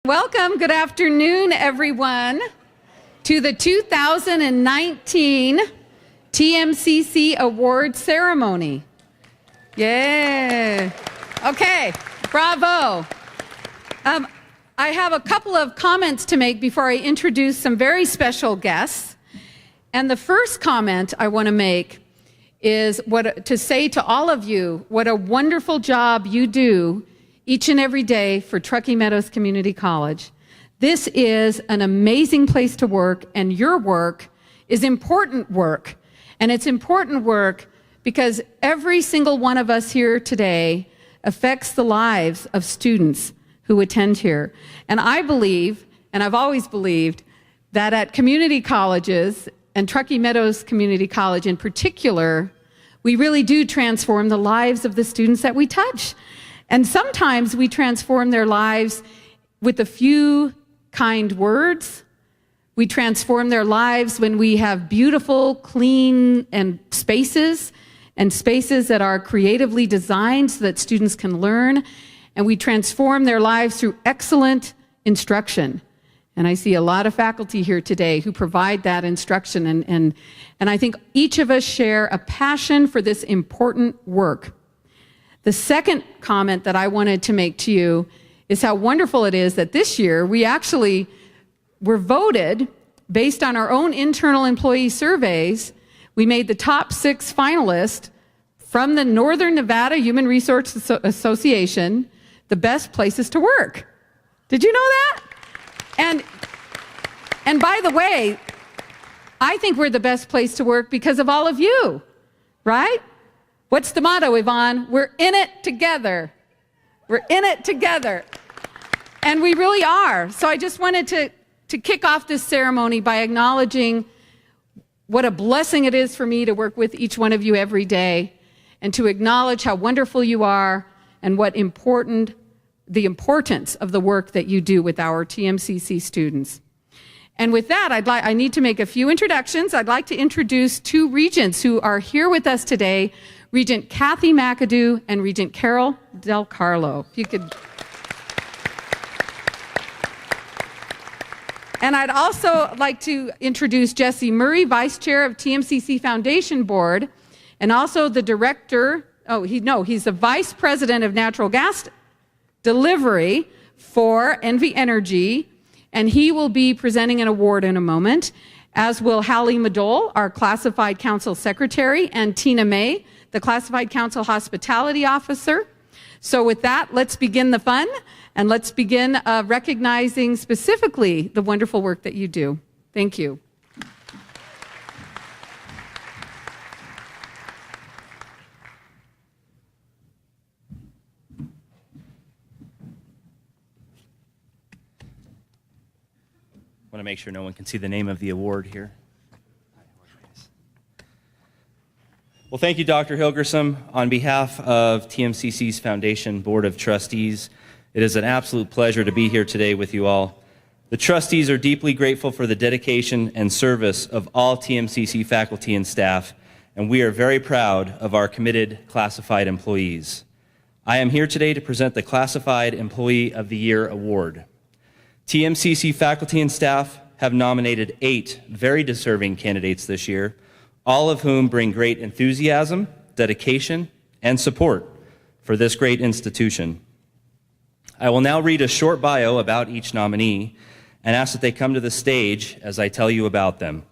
Welcome, good afternoon, everyone, to the 2019 TMCC Awards ceremony. Yay! Okay, bravo. I have a couple of comments to make before I introduce some very special guests. And the first comment I want to make is to say to all of you what a wonderful job you do each and every day for Truckee Meadows Community College. This is an amazing place to work, and your work is important work. And it's important work because every single one of us here today affects the lives of students who attend here. And I believe, and I've always believed, that at community colleges, and Truckee Meadows Community College in particular, we really do transform the lives of the students that we touch. And sometimes we transform their lives with a few kind words. We transform their lives when we have beautiful, clean spaces that are creatively designed so that students can learn. And we transform their lives through excellent instruction. And I see a lot of faculty here today who provide that instruction. And I think each of us share a passion for this important work. The second comment that I wanted to make to you is how wonderful it is that this year we actually were voted based on our own internal employee surveys. We made the top 6 finalists from the Northern Nevada Human Resource Association, the best places to work. Did you know that? And by the way, I think we're the best place to work because of all of you, right? What's the motto, Yvonne? We're in it together. We're in it together. And we really are. So I just wanted to kick off this ceremony by acknowledging what a blessing it is for me to work with each one of you every day, and to acknowledge how wonderful you are and the importance of the work that you do with our TMCC students. And with that, I need to make a few introductions. I'd like to introduce 2 regents who are here with us today, Regent Kathy McAdoo and Regent Carol Del Carlo. If you could. And I'd also like to introduce Jesse Murray, Vice Chair of TMCC Foundation Board, and also the Director, he's the Vice President of Natural Gas Delivery for Envy Energy, and he will be presenting an award in a moment, as will Hallie Madole, our Classified Council Secretary, and Tina May, the Classified Council Hospitality Officer. So with that, let's begin the fun, and let's begin recognizing specifically the wonderful work that you do. Thank you. I want to make sure no one can see the name of the award here. Well, thank you, Dr. Hilgersom. On behalf of TMCC's Foundation Board of Trustees, it is an absolute pleasure to be here today with you all. The trustees are deeply grateful for the dedication and service of all TMCC faculty and staff, and we are very proud of our committed classified employees. I am here today to present the Classified Employee of the Year Award. TMCC faculty and staff have nominated 8 very deserving candidates this year, all of whom bring great enthusiasm, dedication, and support for this great institution. I will now read a short bio about each nominee and ask that they come to the stage as I tell you about them.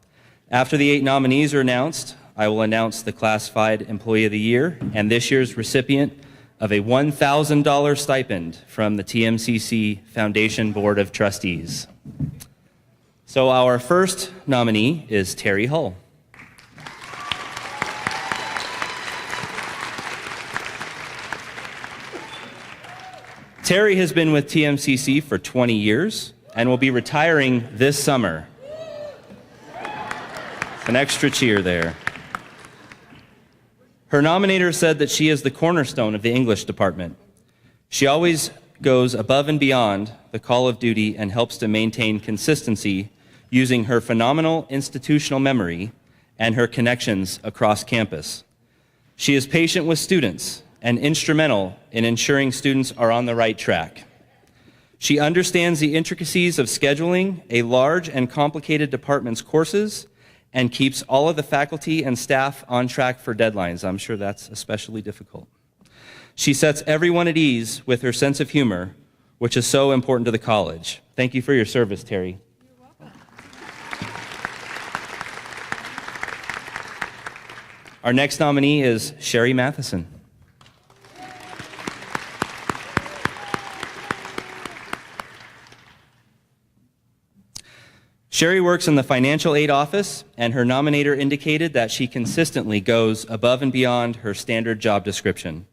After the 8 nominees are announced, I will announce the Classified Employee of the Year and this year's recipient of a $1,000 stipend from the TMCC Foundation Board of Trustees. So our first nominee is Terry Hull. Terry has been with TMCC for 20 years and will be retiring this summer. An extra cheer there. Her nominator said that she is the cornerstone of the English department. She always goes above and beyond the call of duty and helps to maintain consistency using her phenomenal institutional memory and her connections across campus. She is patient with students and instrumental in ensuring students are on the right track. She understands the intricacies of scheduling a large and complicated department's courses and keeps all of the faculty and staff on track for deadlines. I'm sure that's especially difficult. She sets everyone at ease with her sense of humor, which is so important to the college. Thank you for your service, Terry. You're welcome. Our next nominee is Sherry Matheson. Sherry works in the financial aid office, and her nominator indicated that she consistently goes above and beyond her standard job description.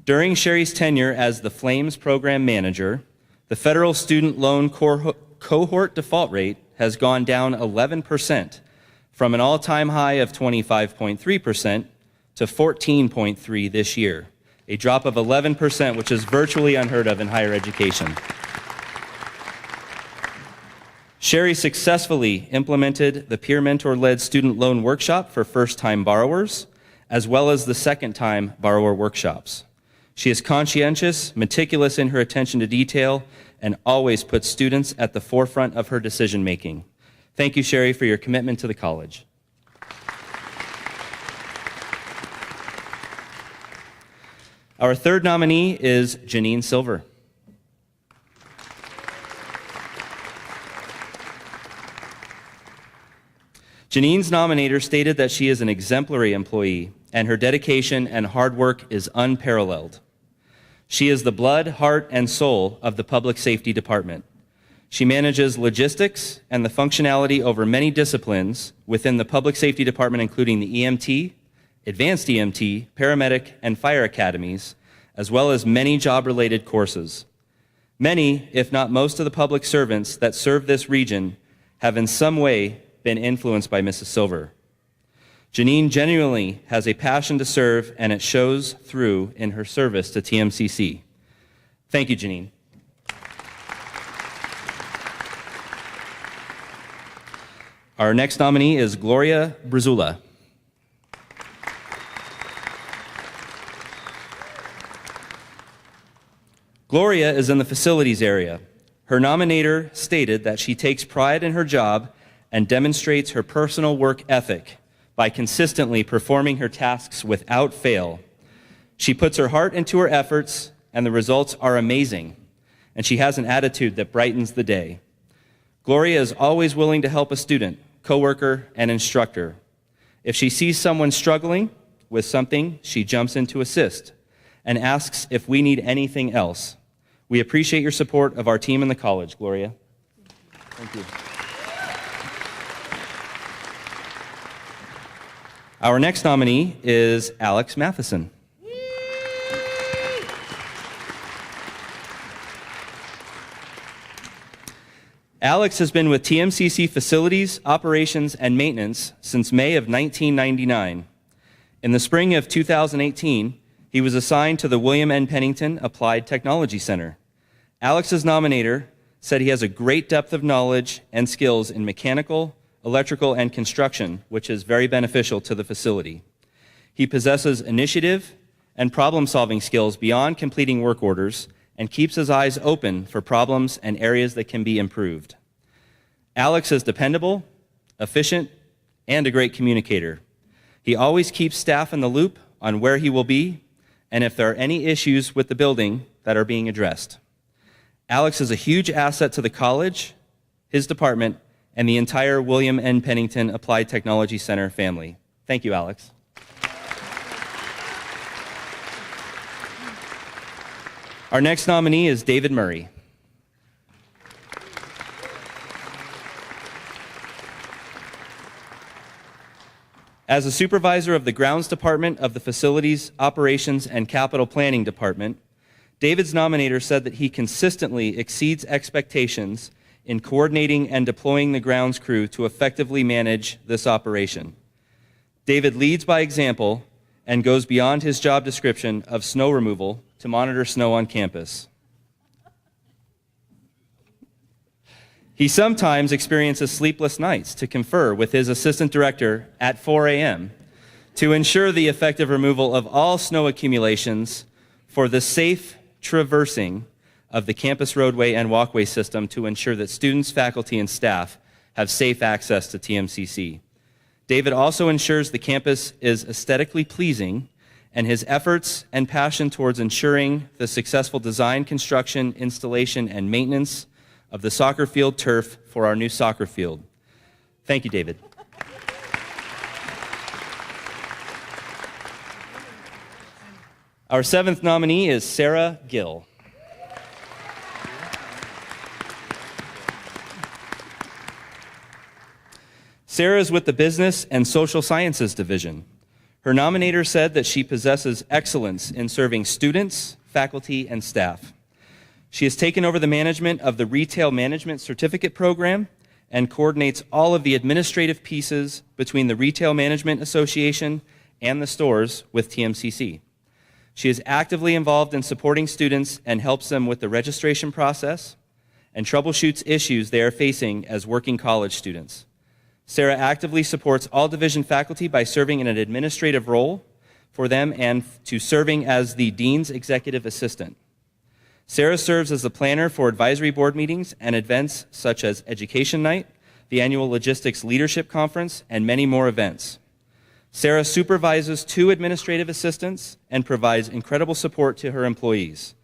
During Sherry's tenure as the Flames program manager, the federal student loan cohort default rate has gone down 11%, from an all-time high of 25.3% to 14.3% this year, a drop of 11%, which is virtually unheard of in higher education. Sherry successfully implemented the peer mentor-led student loan workshop for first-time borrowers, as well as the second-time borrower workshops. She is conscientious, meticulous in her attention to detail, and always puts students at the forefront of her decision-making. Thank you, Sherry, for your commitment to the college. Our third nominee is Jeanine Silver. Jeanine's nominator stated that she is an exemplary employee, and her dedication and hard work is unparalleled. She is the blood, heart, and soul of the Public Safety Department. She manages logistics and the functionality over many disciplines within the Public Safety Department, including the EMT, Advanced EMT, Paramedic, and Fire Academies, as well as many job-related courses. Many, if not most of the public servants that serve this region have in some way been influenced by Mrs. Silver. Jeanine genuinely has a passion to serve, and it shows through in her service to TMCC. Thank you, Jeanine. Our next nominee is Gloria Brizola. Gloria is in the facilities area. Her nominator stated that she takes pride in her job and demonstrates her personal work ethic by consistently performing her tasks without fail. She puts her heart into her efforts, and the results are amazing, and she has an attitude that brightens the day. Gloria is always willing to help a student, coworker, and instructor. If she sees someone struggling with something, she jumps in to assist and asks if we need anything else. We appreciate your support of our team in the college, Gloria. Thank you. Our next nominee is Alex Matheson. Alex has been with TMCC Facilities, Operations, and Maintenance since May of 1999. In the spring of 2018, he was assigned to the William N. Pennington Applied Technology Center. Alex's nominator said he has a great depth of knowledge and skills in mechanical, electrical, and construction, which is very beneficial to the facility. He possesses initiative and problem-solving skills beyond completing work orders and keeps his eyes open for problems and areas that can be improved. Alex is dependable, efficient, and a great communicator. He always keeps staff in the loop on where he will be and if there are any issues with the building that are being addressed. Alex is a huge asset to the college, his department, and the entire William N. Pennington Applied Technology Center family. Thank you, Alex. Our next nominee is David Murray. As a supervisor of the grounds department of the Facilities, Operations, and Capital Planning Department, David's nominator said that he consistently exceeds expectations in coordinating and deploying the grounds crew to effectively manage this operation. David leads by example and goes beyond his job description of snow removal to monitor snow on campus. He sometimes experiences sleepless nights to confer with his assistant director at 4 a.m. to ensure the effective removal of all snow accumulations for the safe traversing of the campus roadway and walkway system to ensure that students, faculty, and staff have safe access to TMCC. David also ensures the campus is aesthetically pleasing, and his efforts and passion towards ensuring the successful design, construction, installation, and maintenance of the soccer field turf for our new soccer field. Thank you, David. Our seventh nominee is Sarah Gill. Sarah is with the Business and Social Sciences Division. Her nominator said that she possesses excellence in serving students, faculty, and staff. She has taken over the management of the Retail Management Certificate Program and coordinates all of the administrative pieces between the Retail Management Association and the stores with TMCC. She is actively involved in supporting students and helps them with the registration process and troubleshoots issues they are facing as working college students. Sarah actively supports all division faculty by serving in an administrative role for them and to serving as the Dean's Executive Assistant. Sarah serves as the planner for advisory board meetings and events such as Education Night, the annual Logistics Leadership Conference, and many more events. Sarah supervises 2 administrative assistants and provides incredible support to her employees.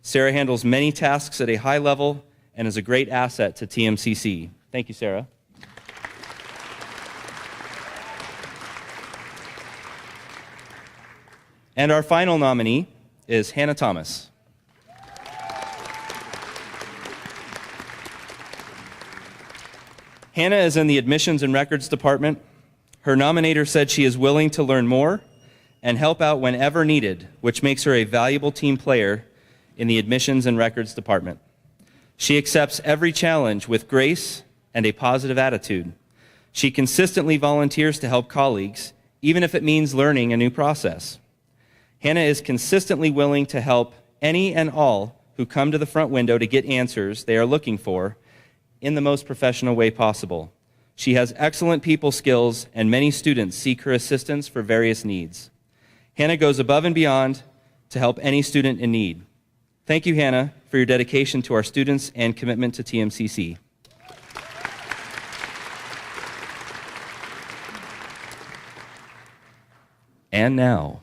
Sarah handles many tasks at a high level and is a great asset to TMCC. Thank you, Sarah. And our final nominee is Hannah Thomas. Hannah is in the Admissions and Records Department. Her nominator said she is willing to learn more and help out whenever needed, which makes her a valuable team player in the Admissions and Records Department. She accepts every challenge with grace and a positive attitude. She consistently volunteers to help colleagues, even if it means learning a new process. Hannah is consistently willing to help any and all who come to the front window to get answers they are looking for in the most professional way possible. She has excellent people skills, and many students seek her assistance for various needs. Hannah goes above and beyond to help any student in need. Thank you, Hannah, for your dedication to our students and commitment to TMCC. And now,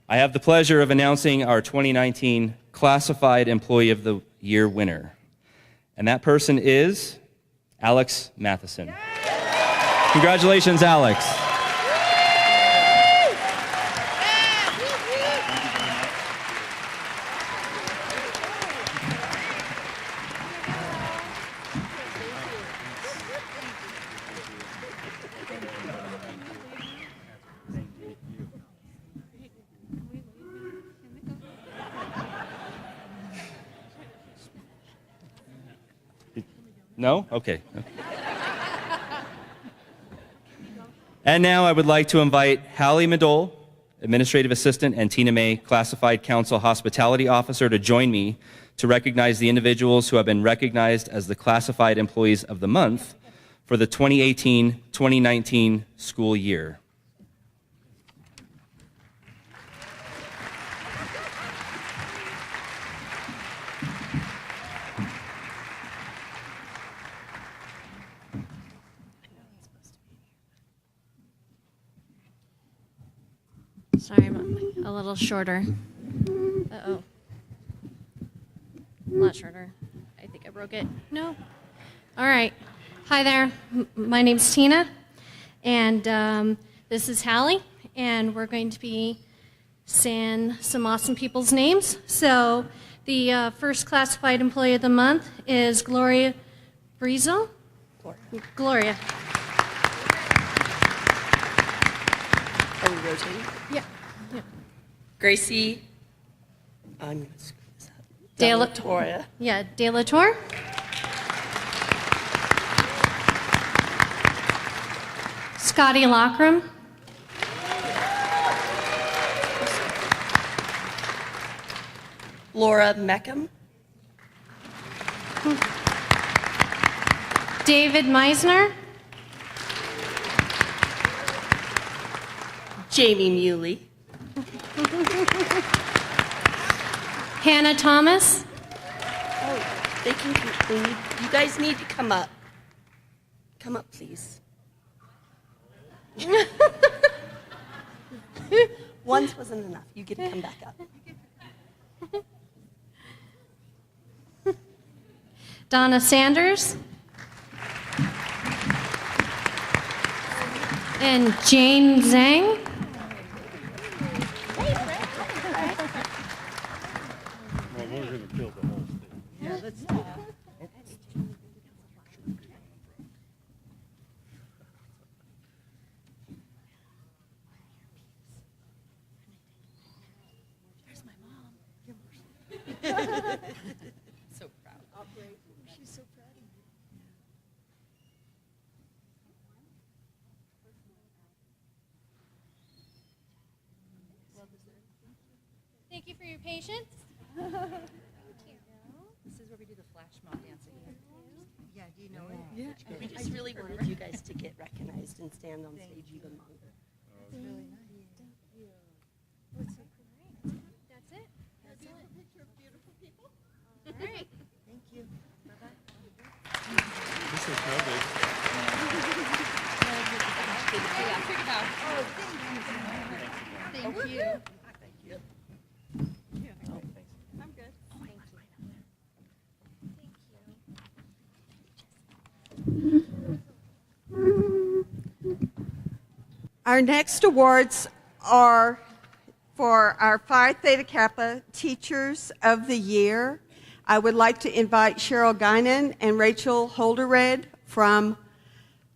I have the pleasure of announcing our 2019 Classified Employee of the Year winner. And that person is Alex Matheson. Congratulations, Alex. No? Okay. And now I would like to invite Hallie Madole, Administrative Assistant, and Tina May, Classified Council Hospitality Officer, to join me to recognize the individuals who have been recognized as the Classified Employees of the Month for the 2018-2019 school year. Sorry, I'm a little shorter. Uh-oh. A lot shorter. I think I broke it. No. All right. Hi there. My name's Tina, and this is Hallie, and we're going to be saying some awesome people's names. So the first Classified Employee of the Month is Gloria Brizola. Gloria. Are we rotating? Yeah. Gracie, I'm going to screw this up. De La Toria. Yeah, De La Torre. Scotty Lockram. Laura Meckham. David Meisner. Jamie Muley. Hannah Thomas. Oh, you guys need to come up. Come up, please. Once wasn't enough. You get to come back up. Donna Sanders. And Jane Zhang. So proud. She's so proud of you. Thank you for your patience. This is where we do the flash mob dancing. Yeah, do you know it? Yeah. We just really wanted you guys to get recognized and stand on stage even longer. That's really nice. Thank you. That's it. That's it. Beautiful picture of beautiful people. All right. Thank you. Bye-bye. This is lovely. Thank you. I'm good. Our next awards are for our Phi Theta Kappa Teachers of the Year. I would like to invite Cheryl Guinan and Rachel Holderred from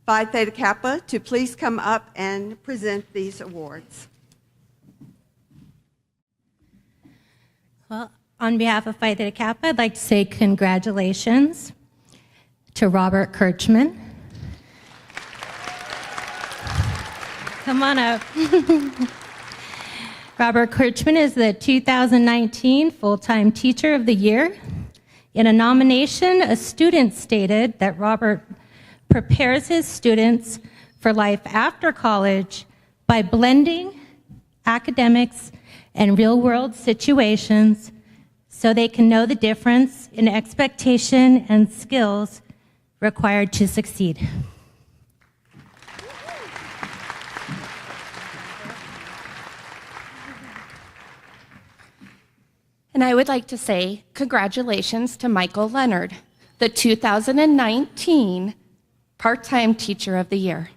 Phi Theta Kappa to please come up and present these awards. Well, on behalf of Phi Theta Kappa, I'd like to say congratulations to Robert Kirchman. Come on up. Robert Kirchman is the 2019 Full-Time Teacher of the Year. In a nomination, a student stated that Robert prepares his students for life after college by blending academics and real-world situations so they can know the difference in expectation and skills required to succeed. And I would like to say congratulations to Michael Leonard, the 2019 Part-Time Teacher of the Year.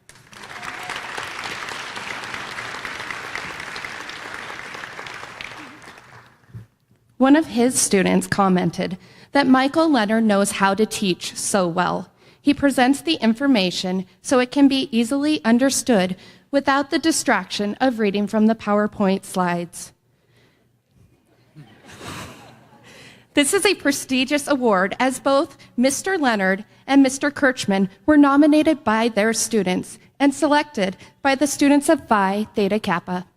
One of his students commented that Michael Leonard knows how to teach so well. He presents the information so it can be easily understood without the distraction of reading from the PowerPoint slides. This is a prestigious award as both Mr. Leonard and Mr. Kirchman were nominated by their students and selected by the students of Phi Theta Kappa.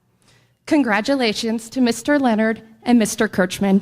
Congratulations to Mr. Leonard and Mr. Kirchman.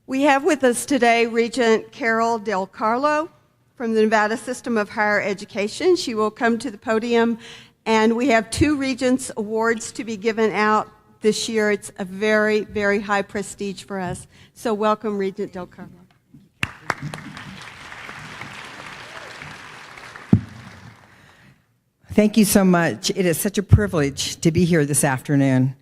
We have with us today Regent Carol Del Carlo from the Nevada System of Higher Education. She will come to the podium, and we have 2 Regents Awards to be given out this year. It's a very, very high prestige for us. So welcome, Regent Del Carlo. Thank you so much. It is such a privilege to be here this afternoon.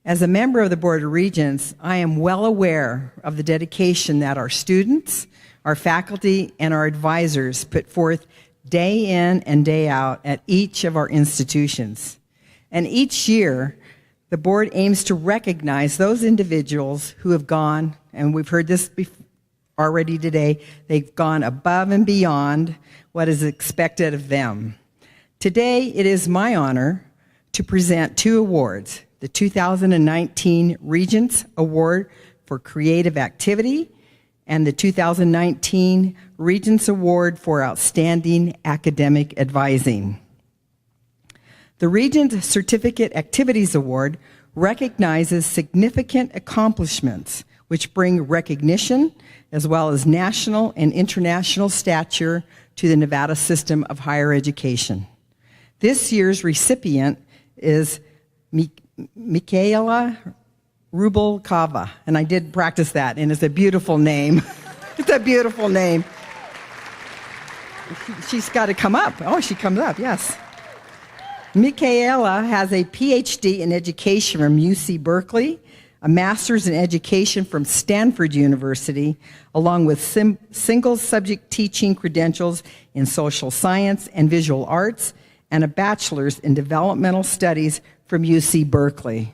As a member of the Board of Regents, I am well aware of the dedication that our students, our faculty, and our advisors put forth day in and day out at each of our institutions. And each year, the board aims to recognize those individuals who have gone, and we've heard this already today, they've gone above and beyond what is expected of them. Today, it is my honor to present 2 awards, the 2019 Regents Award for Creative Activity and the 2019 Regents Award for Outstanding Academic Advising. The Regents Certificate Activities Award recognizes significant accomplishments which bring recognition as well as national and international stature to the Nevada system of higher education. This year's recipient is Michaela Rubalcava, and I did practice that, and it's a beautiful name. It's a beautiful name. She's got to come up. Oh, she comes up, yes. Michaela has a PhD in education from UC Berkeley, a master's in education from Stanford University, along with single subject teaching credentials in social science and visual arts, and a bachelor's in developmental studies from UC Berkeley.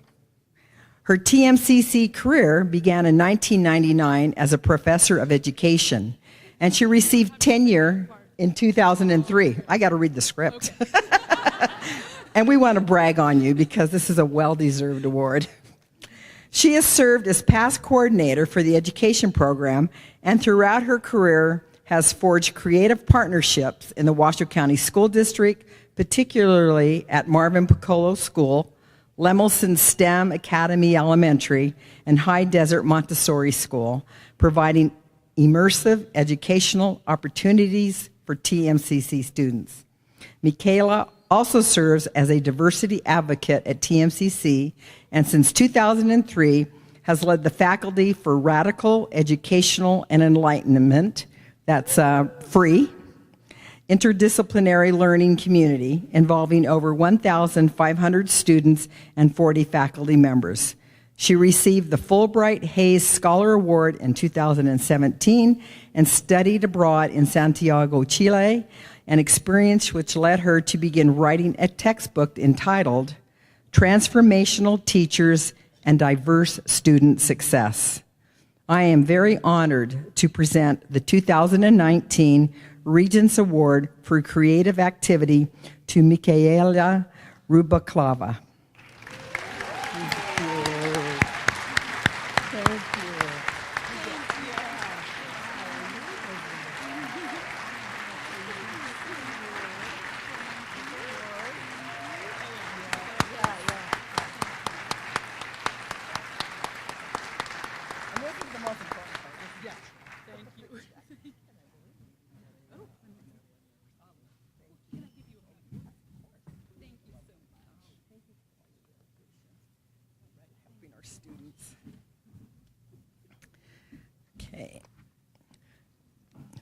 Her TMCC career began in 1999 as a professor of education, and she received tenure in 2003. I got to read the script. And we want to brag on you because this is a well-deserved award. She has served as past coordinator for the education program, and throughout her career has forged creative partnerships in the Washoe County School District, particularly at Marvin Piccolo School, Lemelson STEM Academy Elementary, and High Desert Montessori School, providing immersive educational opportunities for TMCC students. Michaela also serves as a diversity advocate at TMCC, and since 2003 has led the faculty for Radical Educational and Enlightenment, that's free, interdisciplinary learning community involving over 1,500 students and 40 faculty members. She received the Fulbright Hayes Scholar Award in 2017 and studied abroad in Santiago, Chile, an experience which led her to begin writing a textbook entitled Transformational Teachers and Diverse Student Success. I am very honored to present the 2019 Regents Award for Creative Activity to Michaela Rubalcava.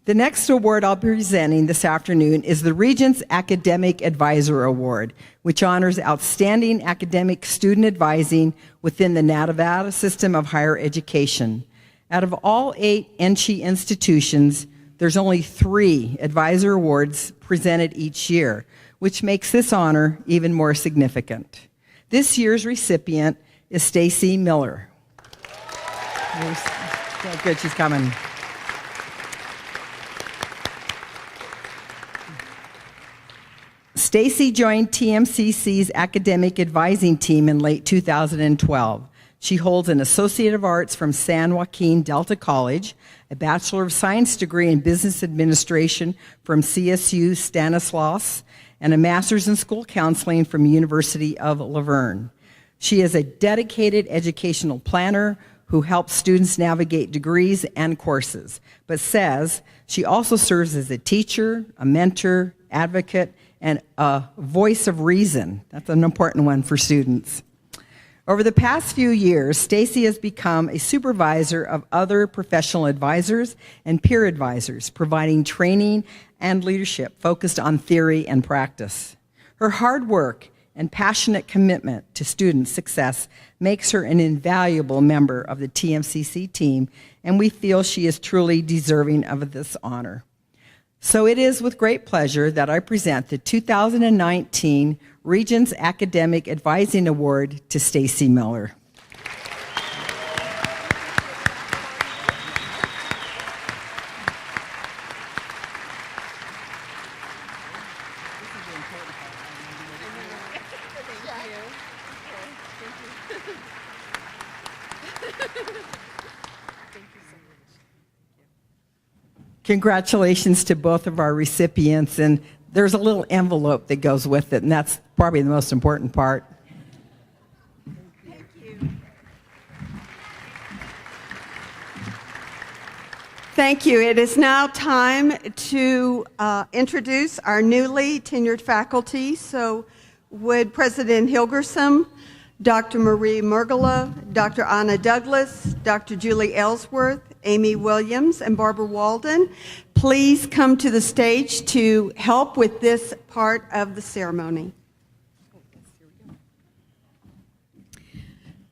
The next award I'll be presenting this afternoon is the Regents Academic Advisor Award, which honors outstanding academic student advising within the Nevada system of higher education. Out of all 8 NCHE institutions, there's only 3 advisor awards presented each year, which makes this honor even more significant. This year's recipient is Stacy Miller. Oh, good, she's coming. Stacy joined TMCC's academic advising team in late 2012. She holds an Associate of Arts from San Joaquin Delta College, a Bachelor of Science degree in Business Administration from CSU Stanislaus, and a Master's in School Counseling from University of Laverne. She is a dedicated educational planner who helps students navigate degrees and courses, but says she also serves as a teacher, a mentor, advocate, and a voice of reason. That's an important one for students. Over the past few years, Stacy has become a supervisor of other professional advisors and peer advisors, providing training and leadership focused on theory and practice. Her hard work and passionate commitment to student success makes her an invaluable member of the TMCC team, and we feel she is truly deserving of this honor. So it is with great pleasure that I present the 2019 Regents Academic Advising Award to Stacy Miller. Congratulations to both of our recipients, and there's a little envelope that goes with it, and that's probably the most important part. Thank you. Thank you. It is now time to introduce our newly tenured faculty. So would President Hilgersom, Dr. Marie Mergela, Dr. Anna Douglas, Dr. Julie Ellsworth, Amy Williams, and Barbara Walden please come to the stage to help with this part of the ceremony.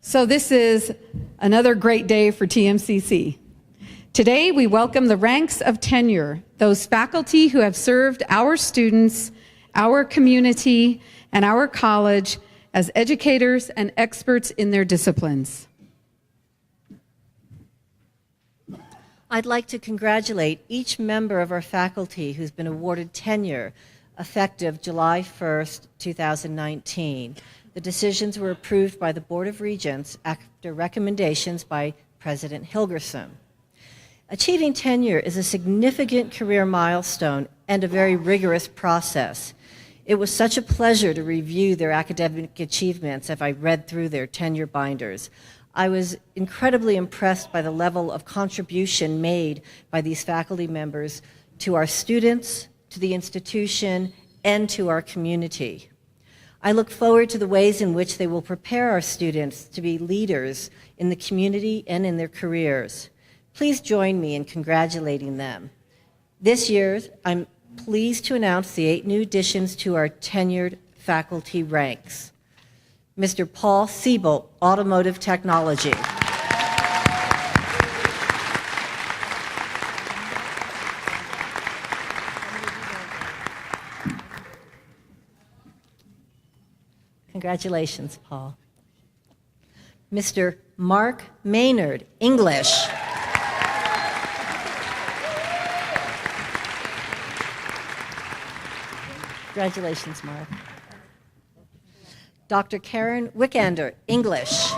So this is another great day for TMCC. Today, we welcome the ranks of tenure, those faculty who have served our students, our community, and our college as educators and experts in their disciplines. I'd like to congratulate each member of our faculty who's been awarded tenure effective July 1st, 2019. The decisions were approved by the Board of Regents after recommendations by President Hilgersom. Achieving tenure is a significant career milestone and a very rigorous process. It was such a pleasure to review their academic achievements as I read through their tenure binders. I was incredibly impressed by the level of contribution made by these faculty members to our students, to the institution, and to our community. I look forward to the ways in which they will prepare our students to be leaders in the community and in their careers. Please join me in congratulating them. This year, I'm pleased to announce the 8 new additions to our tenured faculty ranks. Mr. Paul Siebel, Automotive Technology. Congratulations, Paul. Mr. Mark Maynard, English. Congratulations, Mark. Dr. Karen Wickander, English.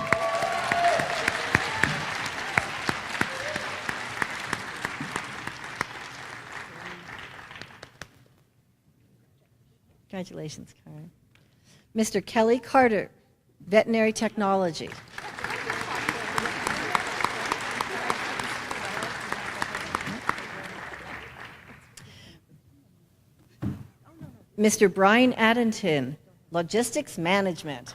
Congratulations, Karen. Mr. Kelly Carter, Veterinary Technology. Mr. Brian Addington, Logistics Management.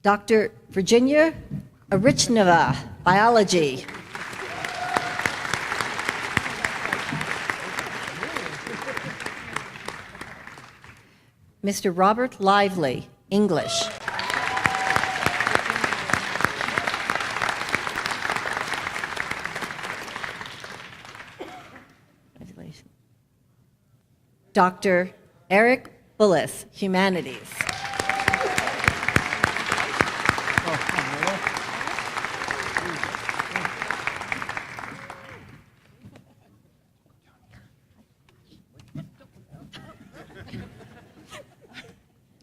Dr. Virginia Arichneva, Biology. Mr. Robert Lively, English. Congratulations. Dr. Eric Bullis, Humanities.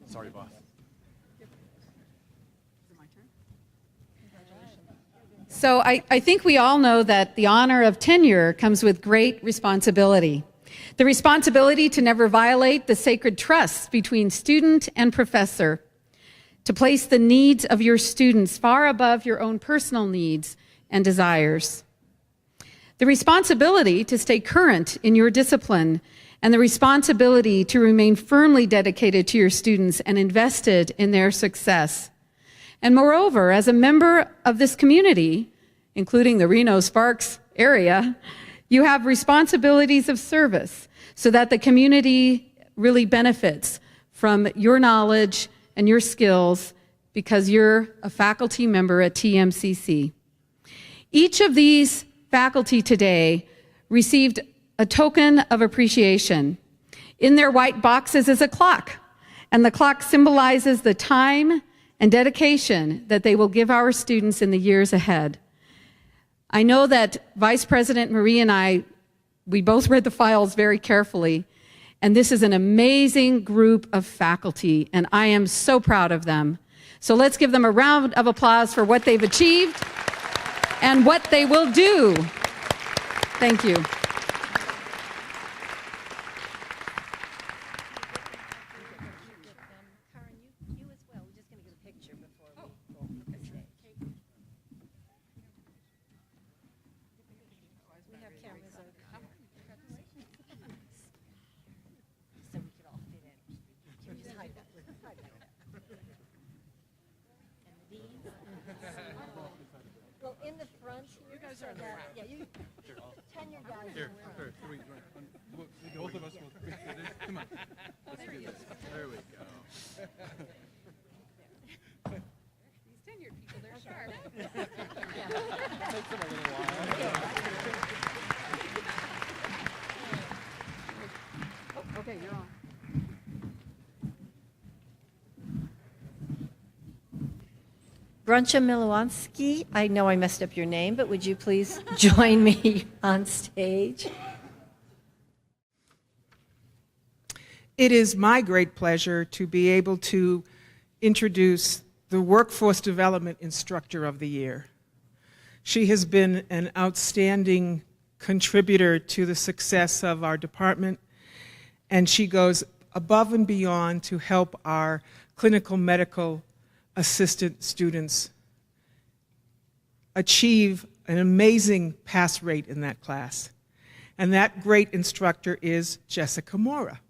Sorry, boss. So I think we all know that the honor of tenure comes with great responsibility. The responsibility to never violate the sacred trusts between student and professor, to place the needs of your students far above your own personal needs and desires. The responsibility to stay current in your discipline, and the responsibility to remain firmly dedicated to your students and invested in their success. And moreover, as a member of this community, including the Reno-Sparks area, you have responsibilities of service so that the community really benefits from your knowledge and your skills because you're a faculty member at TMCC. Each of these faculty today received a token of appreciation. In their white boxes is a clock, and the clock symbolizes the time and dedication that they will give our students in the years ahead. I know that Vice President Marie and I, we both read the files very carefully, and this is an amazing group of faculty, and I am so proud of them. So let's give them a round of applause for what they've achieved and what they will do. Thank you. Well, in the front, you guys are yeah, you tenure guys. Here, both of us will. Come on. Let's do this. There we go. These tenured people, they're sharp. Takes them a little while. Okay, you're on. Bruncha Milwansky, I know I messed up your name, but would you please join me on stage? It is my great pleasure to be able to introduce the Workforce Development Instructor of the Year. She has been an outstanding contributor to the success of our department, and she goes above and beyond to help our clinical medical assistant students achieve an amazing pass rate in that class. And that great instructor is Jessica Mora.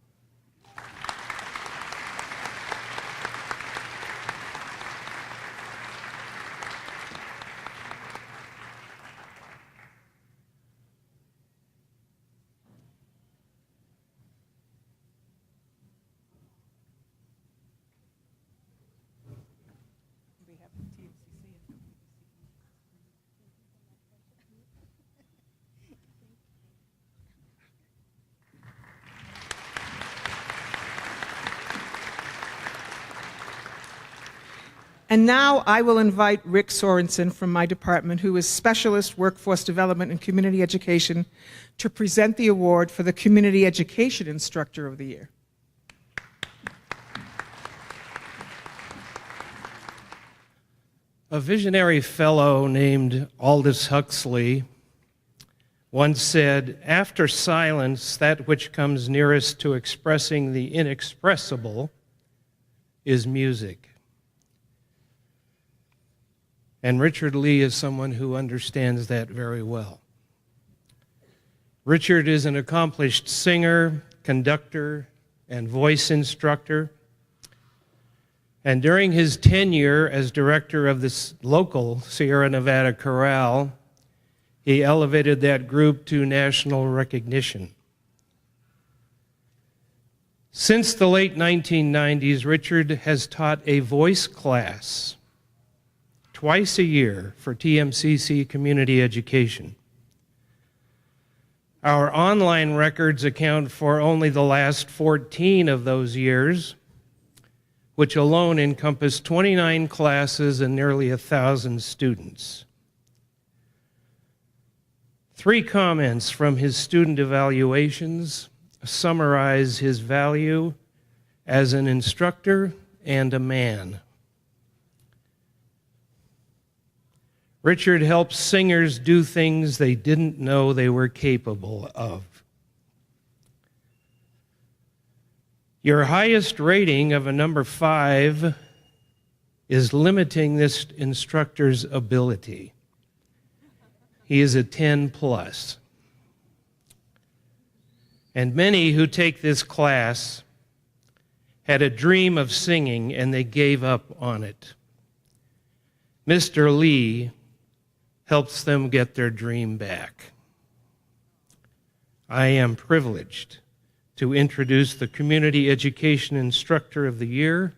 And now I will invite Rick Sorensen from my department, who is Specialist Workforce Development and Community Education, to present the award for the Community Education Instructor of the Year. A visionary fellow named Aldous Huxley once said, "After silence, that which comes nearest to expressing the inexpressible is music." And Richard Lee is someone who understands that very well. Richard is an accomplished singer, conductor, and voice instructor. And during his tenure as director of this local Sierra Nevada chorale, he elevated that group to national recognition. Since the late 1990s, Richard has taught a voice class twice a year for TMCC community education. Our online records account for only the last 14 of those years, which alone encompass 29 classes and nearly 1,000 students. 3 comments from his student evaluations summarize his value as an instructor and a man. Richard helps singers do things they didn't know they were capable of. Your highest rating of a number 5 is limiting this instructor's ability. He is a 10 plus. And many who take this class had a dream of singing and they gave up on it. Mr. Lee helps them get their dream back. I am privileged to introduce the Community Education Instructor of the Year,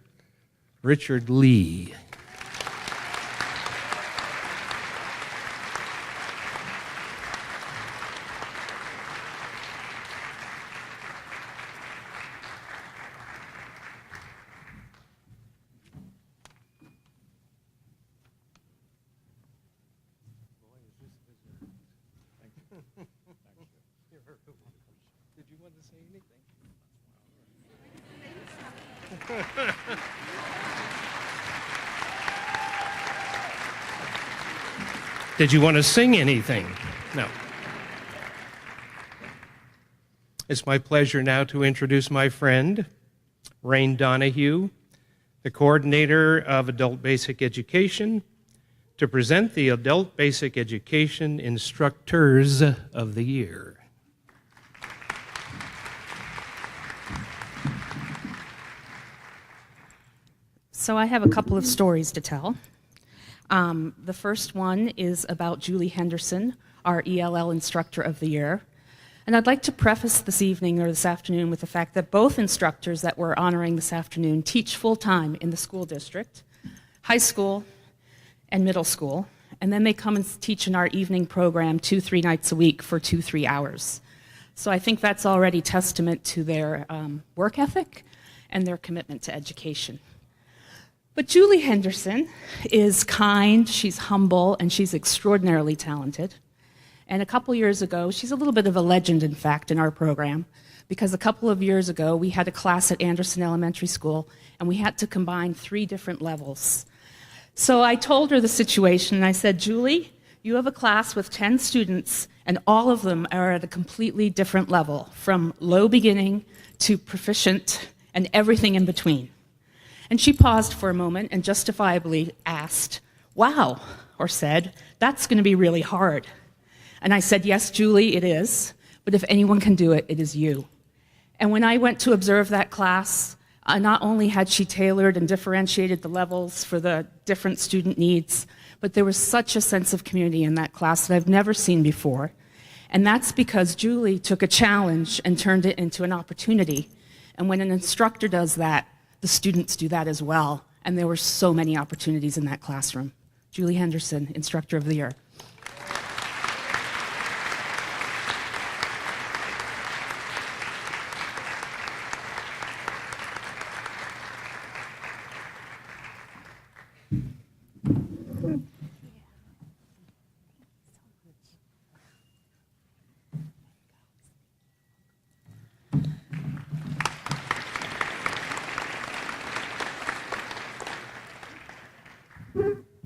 Richard Lee. Did you want to say anything? Did you want to sing anything? No. It's my pleasure now to introduce my friend, Rain Donahue, the coordinator of Adult Basic Education, to present the Adult Basic Education Instructors of the Year. So I have a couple of stories to tell. The first one is about Julie Henderson, our ELL Instructor of the Year. And I'd like to preface this evening or this afternoon with the fact that both instructors that we're honoring this afternoon teach full-time in the school district, high school and middle school, and then they come and teach in our evening program 2-3 nights a week for 2-3 hours. So I think that's already testament to their work ethic and their commitment to education. But Julie Henderson is kind, she's humble, and she's extraordinarily talented. And a couple years ago, she's a little bit of a legend, in fact, in our program, because a couple of years ago, we had a class at Anderson Elementary School, and we had to combine 3 different levels. So I told her the situation, and I said, Julie, you have a class with 10 students, and all of them are at a completely different level, from low beginning to proficient and everything in between. And she paused for a moment and justifiably asked, wow, or said, that's going to be really hard. And I said, yes, Julie, it is, but if anyone can do it, it is you. And when I went to observe that class, not only had she tailored and differentiated the levels for the different student needs, but there was such a sense of community in that class that I've never seen before. And that's because Julie took a challenge and turned it into an opportunity. And when an instructor does that, the students do that as well. And there were so many opportunities in that classroom. Julie Henderson, Instructor of the Year.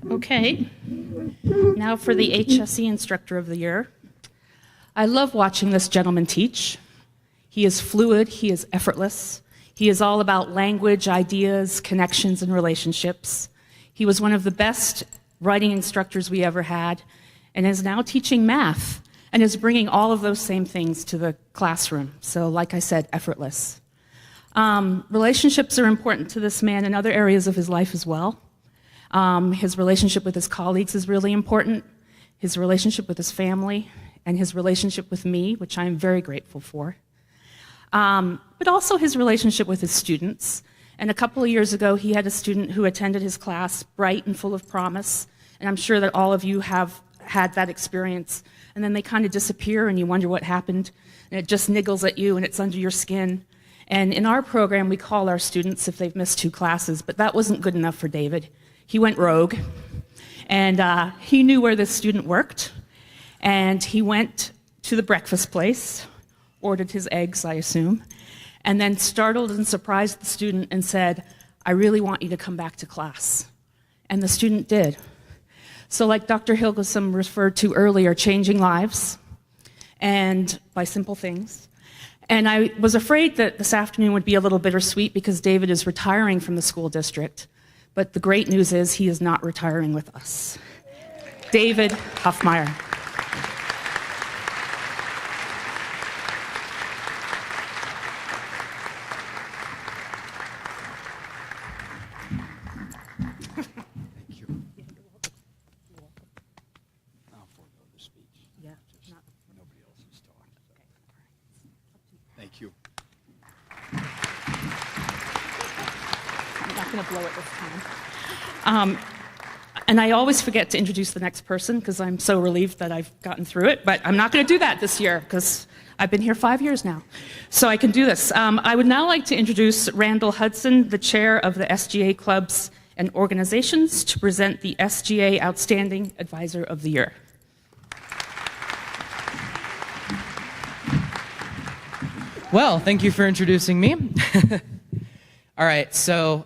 Okay, now for the HSE Instructor of the Year. I love watching this gentleman teach. He is fluid, he is effortless. He is all about language, ideas, connections, and relationships. He was one of the best writing instructors we ever had and is now teaching math and is bringing all of those same things to the classroom. So like I said, effortless. Relationships are important to this man in other areas of his life as well. His relationship with his colleagues is really important, his relationship with his family, and his relationship with me, which I am very grateful for. But also his relationship with his students. And a couple of years ago, he had a student who attended his class, bright and full of promise, and I'm sure that all of you have had that experience. And then they kind of disappear, and you wonder what happened, and it just niggles at you, and it's under your skin. And in our program, we call our students if they've missed 2 classes, but that wasn't good enough for David. He went rogue, and he knew where this student worked, and he went to the breakfast place, ordered his eggs, I assume, and then startled and surprised the student and said, I really want you to come back to class. And the student did. So like Dr. Hilgesum referred to earlier, changing lives, and by simple things. And I was afraid that this afternoon would be a little bittersweet because David is retiring from the school district. But the great news is he is not retiring with us. David Huffmeyer. Thank you. I'll forego the speech. Yeah, Nobody else is talking. Thank you. I'm not going to blow it this time. And I always forget to introduce the next person because I'm so relieved that I've gotten through it, but I'm not going to do that this year because I've been here 5 years now. So I can do this. I would now like to introduce Randall Hudson, the chair of the SGA Clubs and Organizations, to present the SGA Outstanding Advisor of the Year. Well, thank you for introducing me. All right, so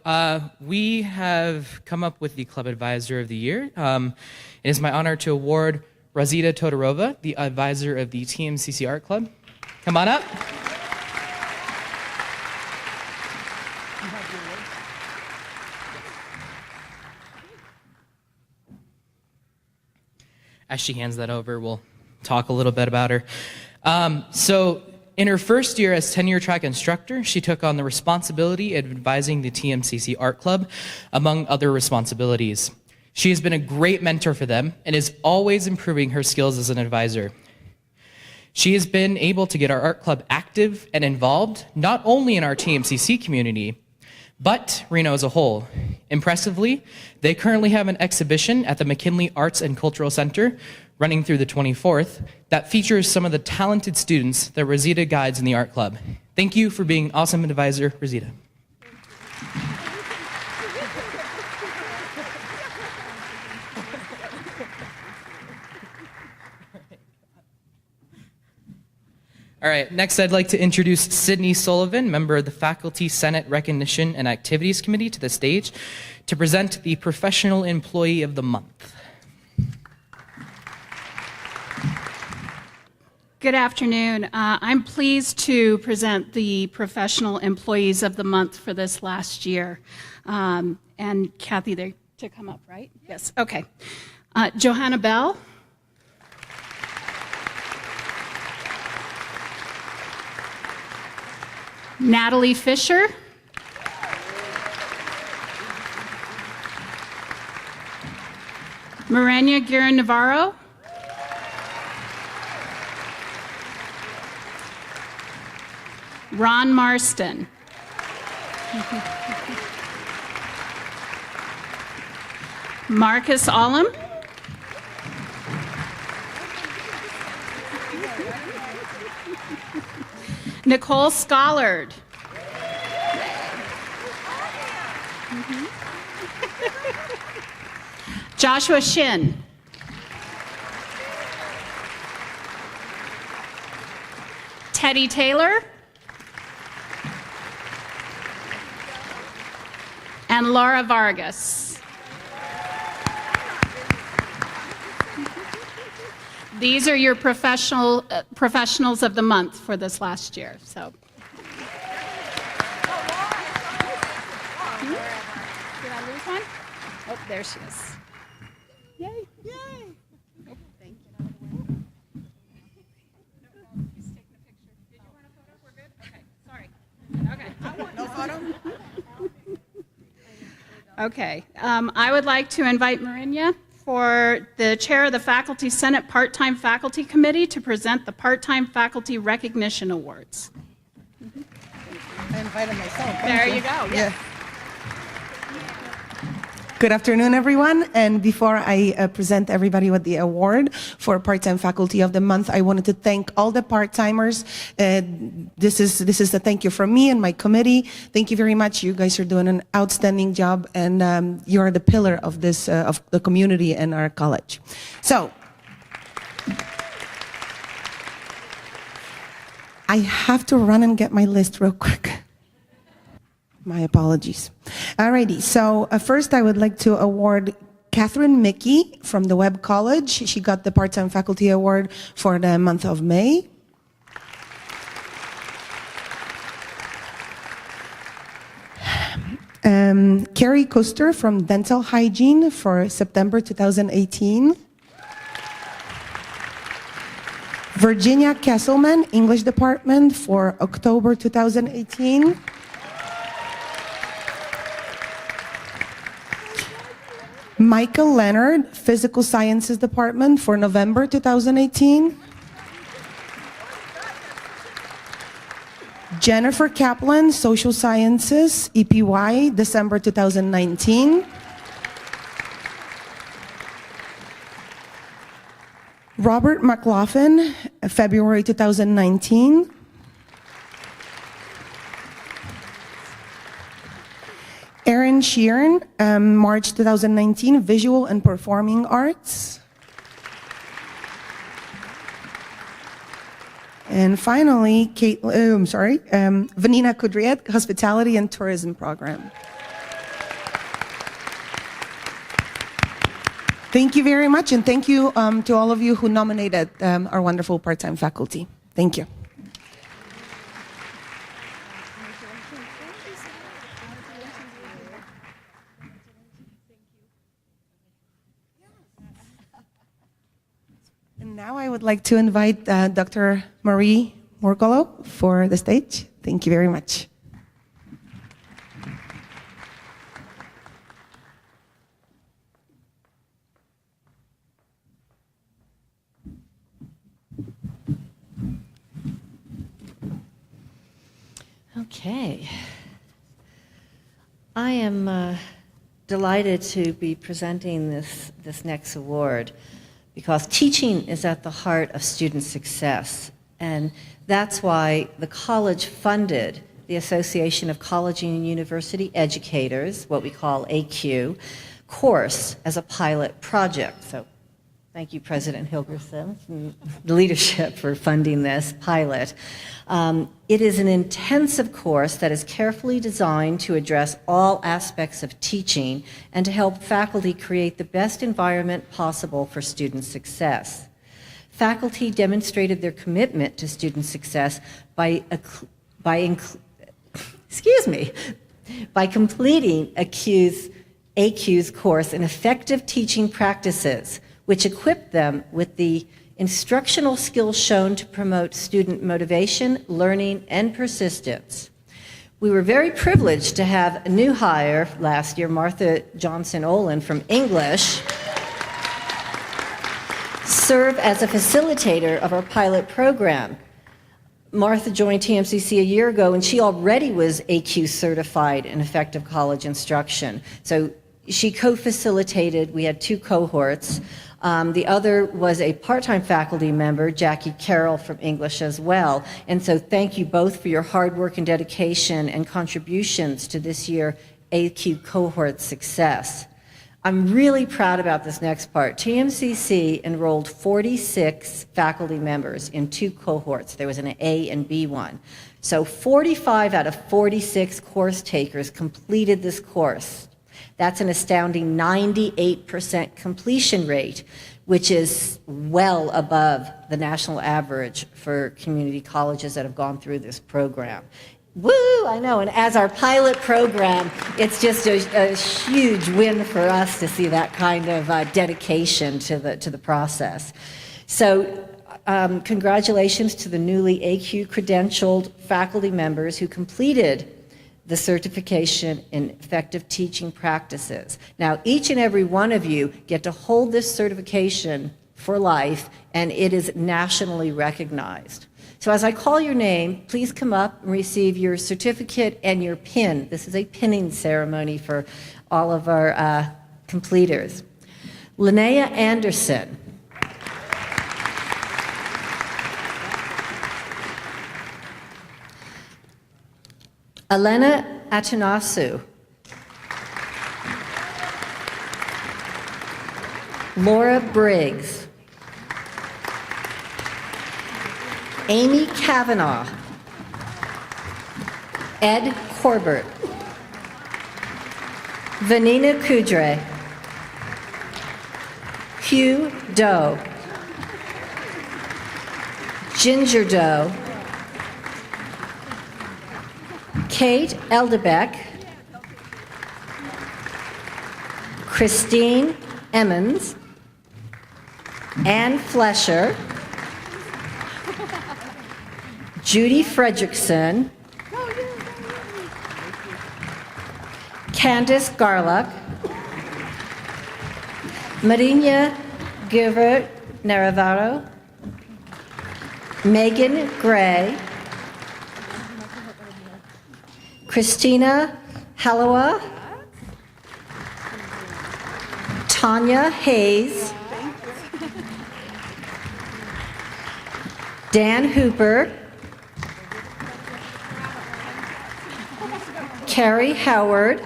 we have come up with the Club Advisor of the Year. It is my honor to award Razida Todorova, the advisor of the TMCC Art Club. Come on up. As she hands that over, we'll talk a little bit about her. In her first year as tenure track instructor, she took on the responsibility of advising the TMCC Art Club, among other responsibilities. She has been a great mentor for them and is always improving her skills as an advisor. She has been able to get our art club active and involved, not only in our TMCC community, but Reno as a whole. Impressively, they currently have an exhibition at the McKinley Arts and Cultural Center running through the 24th that features some of the talented students that Rosita guides in the art club. Thank you for being an awesome advisor, Rosita. All right, next I'd like to introduce Sidney Sullivan, member of the Faculty Senate Recognition and Activities Committee, to the stage to present the Professional Employee of the Month. Good afternoon. I'm pleased to present the Professional Employees of the Month for this last year. And Kathy, they're to come up, right? Yes, okay. Johanna Bell. Natalie Fisher. Miranda Guerin Navarro. Ron Marston. Marcus Ollum. Nicole Schollard. Joshua Shin. Teddy Taylor. And Laura Vargas. These are your professionals of the month for this last year. So, did I lose one? Oh, there she is. Yay! Yay! Oh, thank you. He's taking a picture. Did you want a photo? We're good. Okay. Sorry. Okay. No photo. Okay. I would like to invite Marinia for the chair of the Faculty Senate Part-Time Faculty Committee to present the Part-Time Faculty Recognition Awards. I invited myself. There you go. Yes. Good afternoon, everyone. And before I present everybody with the award for Part-Time Faculty of the Month, I wanted to thank all the part-timers. This is a thank you from me and my committee. Thank you very much. You guys are doing an outstanding job, and you are the pillar of this of the community and our college. So, I have to run and get my list real quick. My apologies. Alrighty, so first I would like to award Katherine Mickey from the Webb College. She got the Part-Time Faculty Award for the month of May. Carrie Kuster from Dental Hygiene for September 2018. Virginia Kesselman, English Department for October 2018. Michael Leonard, Physical Sciences Department for November 2018. Jennifer Kaplan, Social Sciences, EPY, December 2019. Robert McLaughlin, February 2019. Erin Sheeran, March 2019, Visual and Performing Arts. And finally, Vanina Kudriet, Hospitality and Tourism Program. Thank you very much, and thank you to all of you who nominated our wonderful part-time faculty. Thank you. And now I would like to invite Dr. Marie Morgolo for the stage. Thank you very much. Okay. I am delighted to be presenting this next award because teaching is at the heart of student success. And that's why the college funded the Association of College and University Educators, what we call AQ, course as a pilot project. So thank you, President Hilgerson, and the leadership for funding this pilot. It is an intensive course that is carefully designed to address all aspects of teaching and to help faculty create the best environment possible for student success. Faculty demonstrated their commitment to student success by completing AQ's course in effective teaching practices, which equipped them with the instructional skills shown to promote student motivation, learning, and persistence. We were very privileged to have a new hire last year, Martha Johnson-Olin from English, serve as a facilitator of our pilot program. Martha joined TMCC a year ago, and she already was AQ certified in effective college instruction. So she co-facilitated, we had 2 cohorts. The other was a part-time faculty member, Jackie Carroll from English as well. And so thank you both for your hard work and dedication and contributions to this year AQ Cohort Success. I'm really proud about this next part. TMCC enrolled 46 faculty members in 2 cohorts. There was an A and B one. So 45 out of 46 course takers completed this course. That's an astounding 98% completion rate, which is well above the national average for community colleges that have gone through this program. Woo, I know, and as our pilot program, it's just a huge win for us to see that kind of dedication to the process. So congratulations to the newly AQ credentialed faculty members who completed the certification in effective teaching practices. Now, each and every one of you get to hold this certification for life, and it is nationally recognized. So as I call your name, please come up and receive your certificate and your pin. This is a pinning ceremony for all of our completers. Linnea Anderson. Elena Atanasu. Laura Briggs. Amy Kavanaugh. Ed Corbett. Vanina Kudre. Hugh Doe. Ginger Doe. Kate Eldebeck, Christine Emmons, Ann Flesher, Judy Fredrickson, Candace Garlock, Marina Gilbert Naravaro, Megan Gray, Christina Halawa, Tanya Hayes, Dan Hooper, Carrie Howard,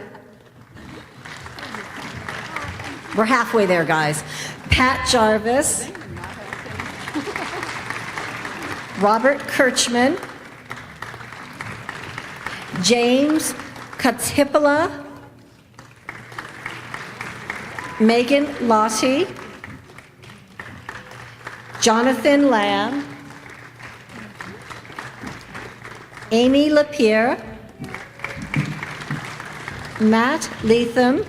we're halfway there, guys, Pat Jarvis, Robert Kirchman, James Katsipola, Megan Lottie, Jonathan Lamb, Amy Lapierre, Matt Leatham,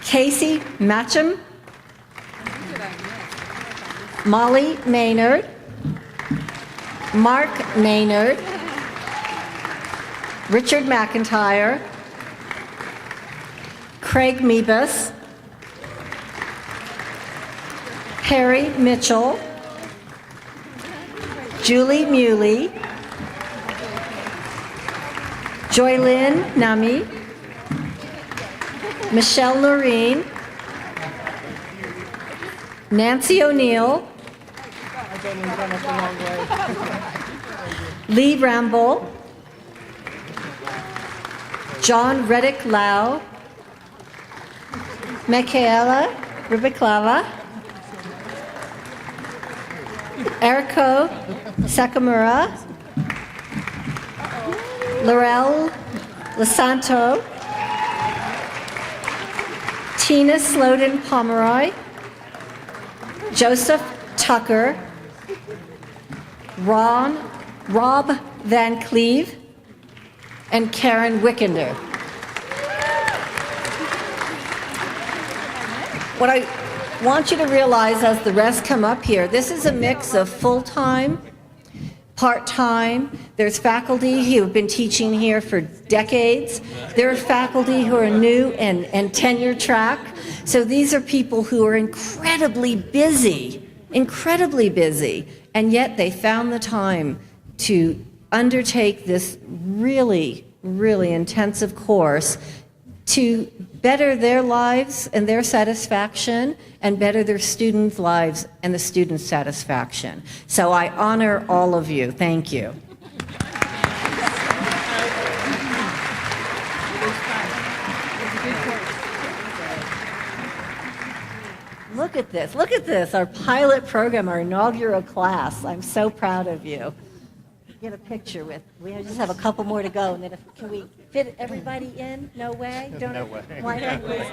Casey Matcham, Molly Maynard, Mark Maynard, Richard McIntyre, Craig Mebus, Harry Mitchell, Julie Muley, Joylyn Nami, Michelle Noreen, Nancy O'Neill, Lee Ramble, John Reddick Lau, Michaela Rubiklava, Eriko Sakamura, Laurel Lasanto, Tina Slowden Pomeroy, Joseph Tucker, Rob Van Cleve, and Karen Wickender. What I want you to realize as the rest come up here, this is a mix of full-time, part-time. There's faculty who have been teaching here for decades. There are faculty who are new and tenure track. So these are people who are incredibly busy, and yet they found the time to undertake this really, really intensive course to better their lives and their satisfaction and better their students' lives and the students' satisfaction. So I honor all of you. Thank you. Look at this. Look at this. Our pilot program, our inaugural class. I'm so proud of you. Get a picture with. We just have a couple more to go, and then can we fit everybody in? No way. No way. Why not? Okay.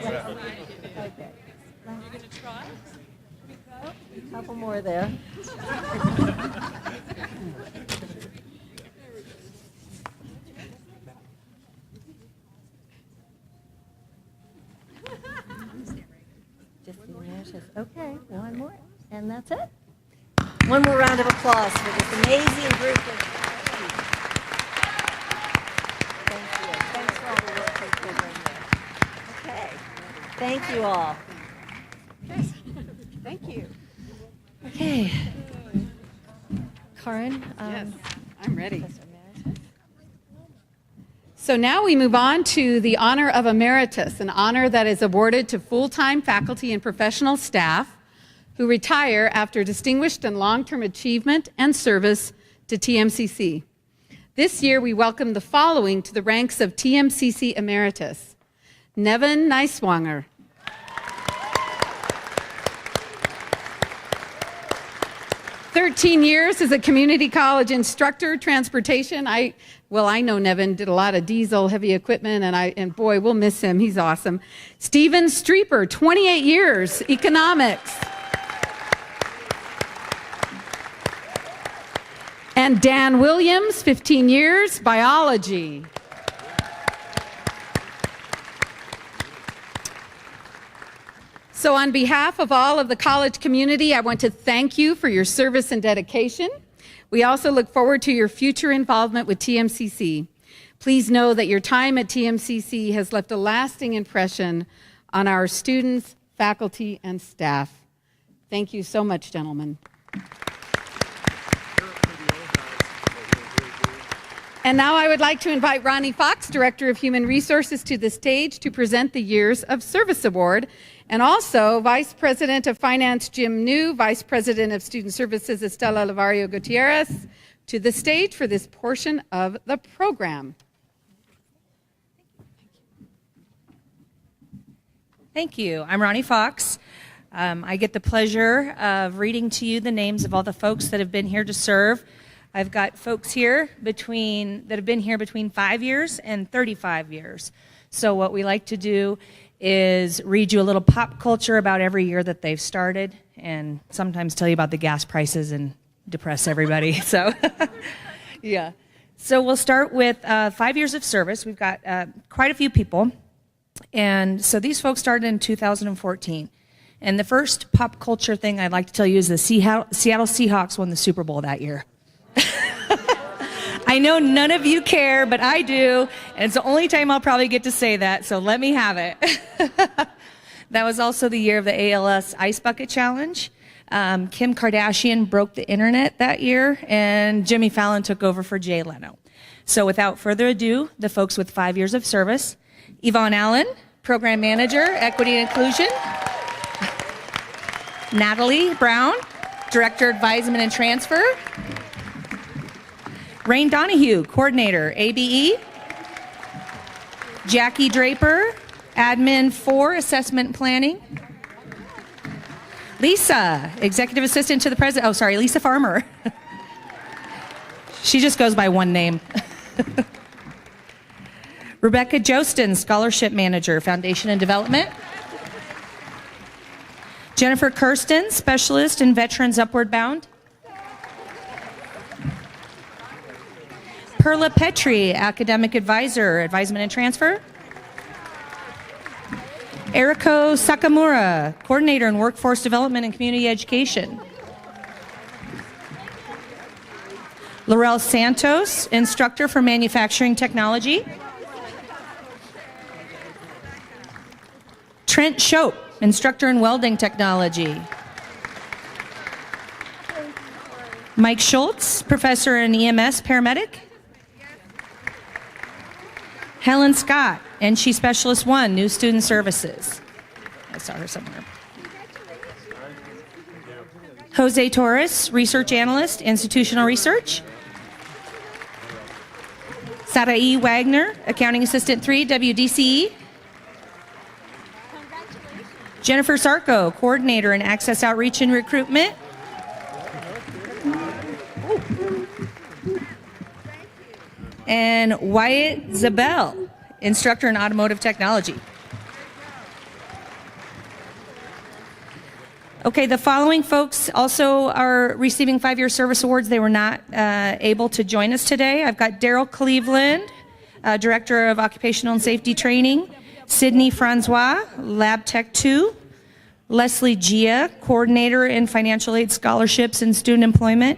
Are you gonna try? A couple more there. Okay, one more, and that's it. One more round of applause for this amazing group of. Thank you. Thanks for all the work you've been doing there. Okay. Thank you all. Thank you. Okay. Karen? Yes, I'm ready. So now we move on to the honor of Emeritus, an honor that is awarded to full-time faculty and professional staff who retire after distinguished and long-term achievement and service to TMCC. This year, we welcome the following to the ranks of TMCC Emeritus: Nevin Neiswanger, years as a community college instructor, transportation. I know Nevin did a lot of diesel, heavy equipment, and boy, we'll miss him. He's awesome. Stephen Streeper, 28 years, economics. And Dan Williams, 15 years, biology. So on behalf of all of the college community, I want to thank you for your service and dedication. We also look forward to your future involvement with TMCC. Please know that your time at TMCC has left a lasting impression on our students, faculty, and staff. Thank you so much, gentlemen. And now I would like to invite Ronnie Fox, Director of Human Resources, to the stage to present the Years of Service Award, and also Vice President of Finance Jim New, Vice President of Student Services Estela Lavario Gutierrez, to the stage for this portion of the program. Thank you. I'm Ronnie Fox. I get the pleasure of reading to you the names of all the folks that have been here to serve. I've got folks here that have been here between 5 years and 35 years. So what we like to do is read you a little pop culture about every year that they've started, and sometimes tell you about the gas prices and depress everybody. So, yeah. So we'll start with 5 years of service. We've got quite a few people. And so these folks started in 2014. And the first pop culture thing I'd like to tell you is the Seattle Seahawks won the Super Bowl that year. I know none of you care, but I do, and it's the only time I'll probably get to say that, so let me have it. That was also the year of the ALS Ice Bucket Challenge. Kim Kardashian broke the internet that year, and Jimmy Fallon took over for Jay Leno. So without further ado, the folks with 5 years of service. Yvonne Allen, Program Manager, Equity and Inclusion. Natalie Brown, Director, Advisement and Transfer. Rain Donahue, Coordinator, ABE. Jackie Draper, Admin 4, Assessment and Planning. Lisa, Executive Assistant to the President. Oh, sorry, Lisa Farmer. She just goes by one name. Rebecca Jostin, Scholarship Manager, Foundation and Development. Jennifer Kirsten, Specialist in Veterans Upward Bound. Perla Petri, Academic Advisor, Advisement and Transfer. Eriko Sakamura, Coordinator in Workforce Development and Community Education. Laurel Santos, Instructor for Manufacturing Technology. Trent Shope, Instructor in Welding Technology. Mike Schultz, Professor in EMS Paramedic. Helen Scott, NSHE Specialist 1, New Student Services. I saw her somewhere. Jose Torres, Research Analyst, Institutional Research. Sarai Wagner, Accounting Assistant 3, WDCE. Jennifer Sarko, Coordinator in Access Outreach and Recruitment. And Wyatt Zabel, Instructor in Automotive Technology. Okay, the following folks also are receiving 5-year service awards. They were not able to join us today. I've got Daryl Cleveland, Director of Occupational and Safety Training. Sydney Francois, Lab Tech 2. Leslie Gia, Coordinator in Financial Aid Scholarships and Student Employment.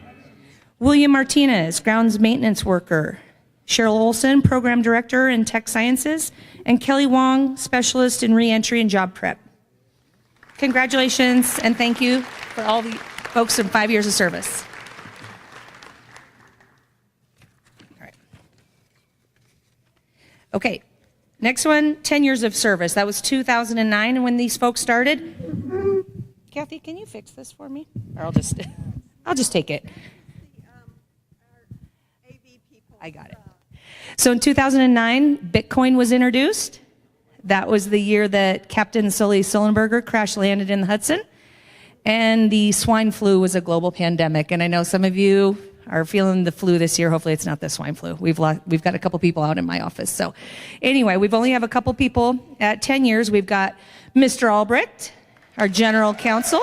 William Martinez, Grounds Maintenance Worker. Cheryl Olson, Program Director in Tech Sciences, and Kelly Wong, Specialist in Reentry and Job Prep. Congratulations and thank you for all the folks in 5 years of service. All right. Okay, next one, 10 years of service. That was 2009 when these folks started. Kathy, can you fix this for me? Or I'll just take it. I got it. So in 2009, Bitcoin was introduced. That was the year that Captain Sully Sullenberger crash landed in the Hudson. And the swine flu was a global pandemic. And I know some of you are feeling the flu this year. Hopefully it's not the swine flu. We've got a couple people out in my office. So anyway, we've only have a couple people at 10 years. We've got Mr. Albrecht, our General Counsel,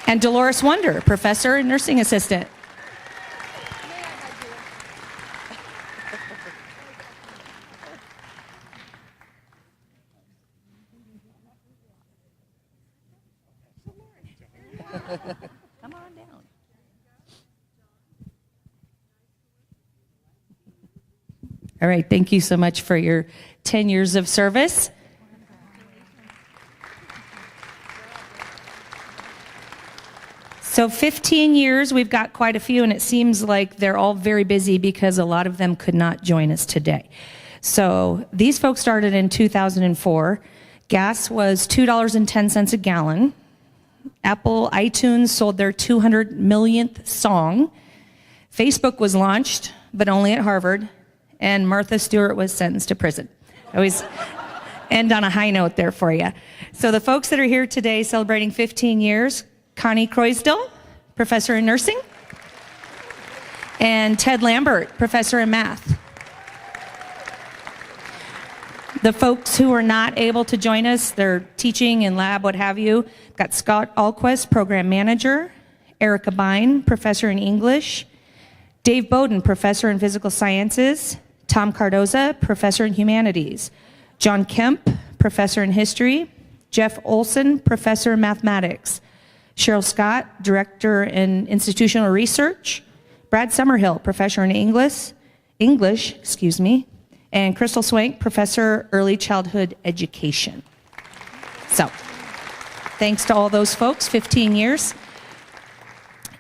and Dolores Wonder, Professor and Nursing Assistant. Come on down. All right, thank you so much for your 10 years of service. So 15 years, we've got quite a few, and it seems like they're all very busy because a lot of them could not join us today. So these folks started in 2004. Gas was $2.10 a gallon. Apple iTunes sold their 200 millionth song. Facebook was launched, but only at Harvard. And Martha Stewart was sentenced to prison. I always end on a high note there for you. So the folks that are here today celebrating 15 years, Connie Croysdell, Professor in Nursing, and Ted Lambert, Professor in Math. The folks who are not able to join us, they're teaching in lab, what have you. Got Scott Alquist, Program Manager, Erica Bine, Professor in English, Dave Bowden, Professor in Physical Sciences, Tom Cardoza, Professor in Humanities, John Kemp, Professor in History, Jeff Olson, Professor in Mathematics, Cheryl Scott, Director in Institutional Research, Brad Summerhill, Professor in English, and Crystal Swank, Professor Early Childhood Education. So, thanks to all those folks, 15 years.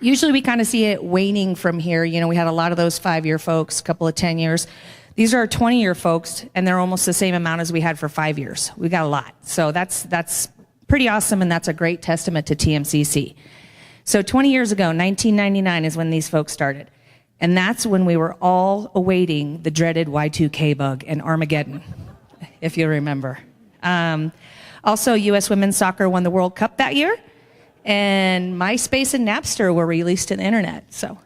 Usually we kind of see it waning from here. You know, we had a lot of those 5-year folks, a couple of 10 years. These are our 20-year folks, and they're almost the same amount as we had for 5 years. We got a lot. So that's pretty awesome, and that's a great testament to TMCC. So 20 years ago, 1999 is when these folks started. And that's when we were all awaiting the dreaded Y2K bug and Armageddon, if you remember. Also, U.S. Women's Soccer won the World Cup that year, and MySpace and Napster were released to the internet. So,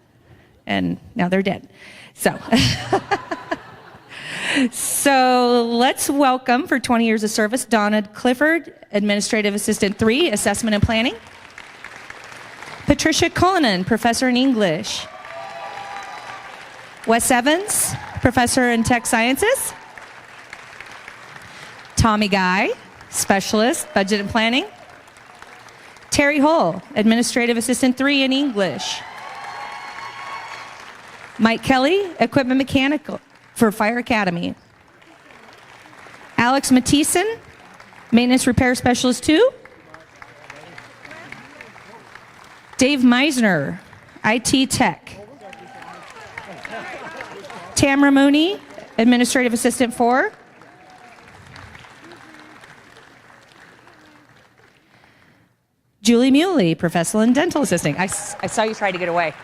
and now they're dead. So, so let's welcome for 20 years of service, Donna Clifford, Administrative Assistant 3, Assessment and Planning. Patricia Cullinan, Professor in English. Wes Evans, Professor in Tech Sciences. Tommy Guy, Specialist, Budget and Planning. Terry Hull, Administrative Assistant 3 in English. Mike Kelly, Equipment Mechanical for Fire Academy. Alex Mathieson, Maintenance Repair Specialist 2. Dave Meisner, IT Tech. Tamara Mooney, Administrative Assistant 4. Julie Muley, Professional and Dental Assistant. I saw you try to get away.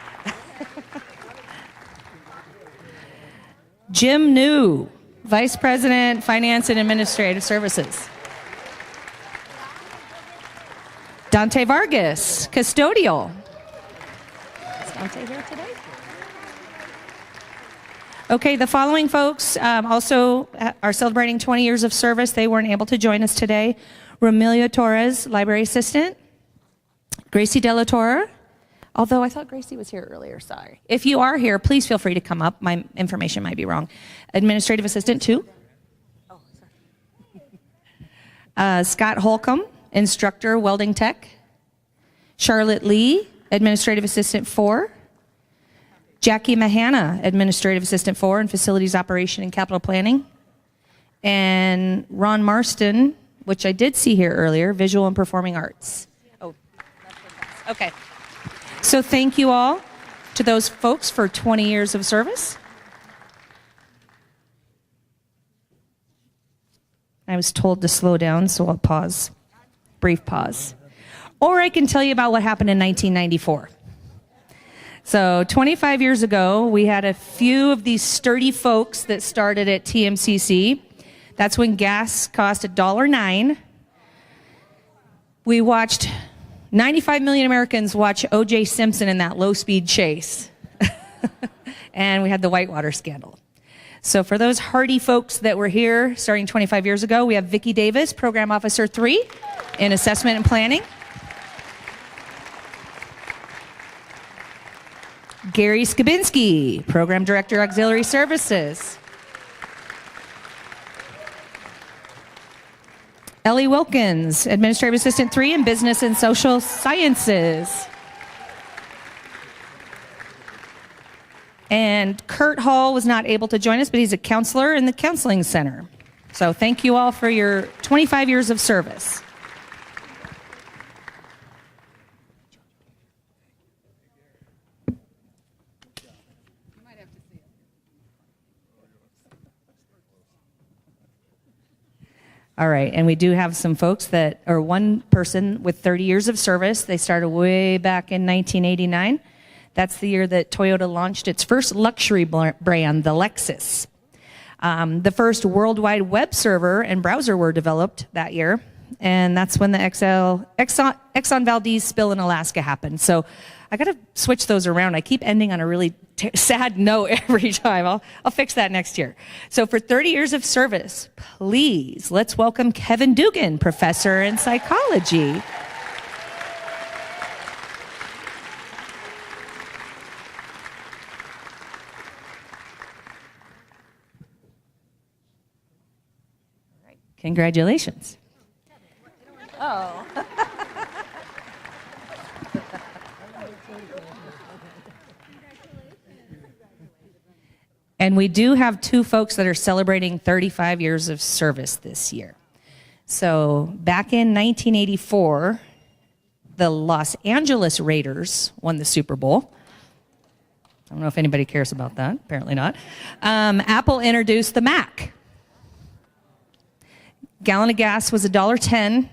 Jim New, Vice President, Finance and Administrative Services. Dante Vargas, Custodial. Is Dante here today? Okay, the following folks also are celebrating 20 years of service. They weren't able to join us today. Romelia Torres, Library Assistant. Gracie De La Torre, although I thought Gracie was here earlier, sorry. If you are here, please feel free to come up. My information might be wrong. Administrative Assistant 2. Scott Holcomb, Instructor, Welding Tech. Charlotte Lee, Administrative Assistant 4. Jackie Mahana, Administrative Assistant 4 in Facilities Operation and Capital Planning. And Ron Marston, which I did see here earlier, Visual and Performing Arts. Okay. So thank you all to those folks for 20 years of service. I was told to slow down, so I'll pause. Brief pause. Or I can tell you about what happened in 1994. So 25 years ago, we had a few of these sturdy folks that started at TMCC. That's when gas cost $1.09. We watched 95 million Americans watch O.J. Simpson in that low-speed chase. And we had the Whitewater scandal. So for those hardy folks that were here starting 25 years ago, we have Vicki Davis, Program Officer 3 in Assessment and Planning. Gary Skabinski, Program Director, Auxiliary Services. Ellie Wilkins, Administrative Assistant 3 in Business and Social Sciences. And Kurt Hall was not able to join us, but he's a counselor in the Counseling Center. So thank you all for your 25 years of service. All right, and we do have some folks that, or one person with 30 years of service. They started way back in 1989. That's the year that Toyota launched its first luxury brand, the Lexus. The first worldwide web server and browser were developed that year, and that's when the Exxon Valdez spill in Alaska happened. So I got to switch those around. I keep ending on a really sad note every time. I'll fix that next year. So for 30 years of service, please, let's welcome Kevin Dugan, Professor in Psychology. Congratulations. Oh. And we do have two folks that are celebrating 35 years of service this year. So back in 1984, the Los Angeles Raiders won the Super Bowl. I don't know if anybody cares about that. Apparently not. Apple introduced the Mac. Gallon of gas was $1.10,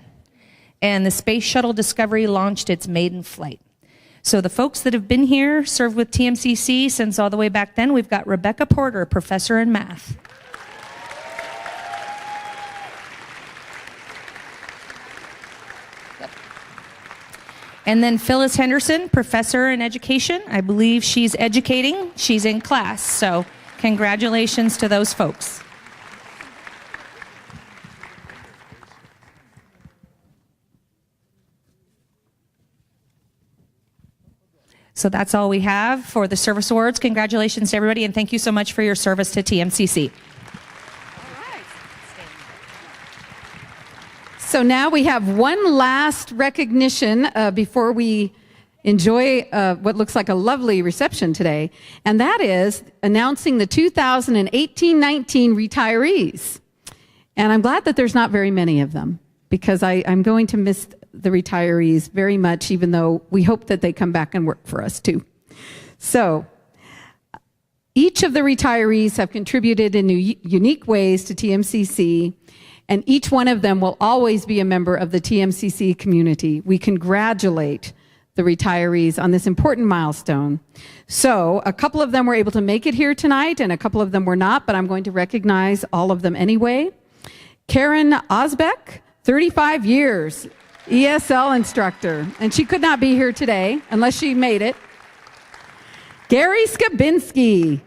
and the Space Shuttle Discovery launched its maiden flight. So the folks that have been here, served with TMCC since all the way back then, we've got Rebecca Porter, professor in math. And then Phyllis Henderson, professor in education. I believe she's educating. She's in class. So congratulations to those folks. So that's all we have for the service awards. Congratulations to everybody, and thank you so much for your service to TMCC. So now we have one last recognition before we enjoy what looks like a lovely reception today, and that is announcing the 2018-19 retirees. And I'm glad that there's not very many of them, because I'm going to miss the retirees very much, even though we hope that they come back and work for us too. So each of the retirees have contributed in unique ways to TMCC, and each one of them will always be a member of the TMCC community. We congratulate the retirees on this important milestone. So a couple of them were able to make it here tonight, and a couple of them were not, but I'm going to recognize all of them anyway. Karen Osbeck, 35 years, ESL instructor, and she could not be here today unless she made it. Gary Skabinski,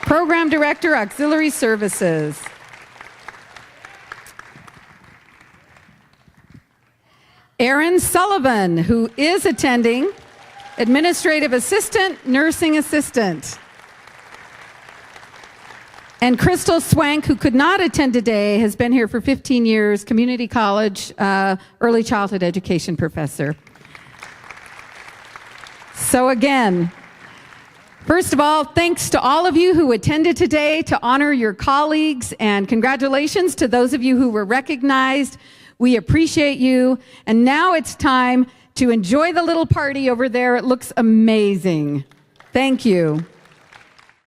Program Director, Auxiliary Services. Erin Sullivan, who is attending, Administrative Assistant, Nursing Assistant. And Crystal Swank, who could not attend today, has been here for 15 years, community college, early childhood education professor. So again, first of all, thanks to all of you who attended today to honor your colleagues, and congratulations to those of you who were recognized. We appreciate you. And now it's time to enjoy the little party over there. It looks amazing. Thank you.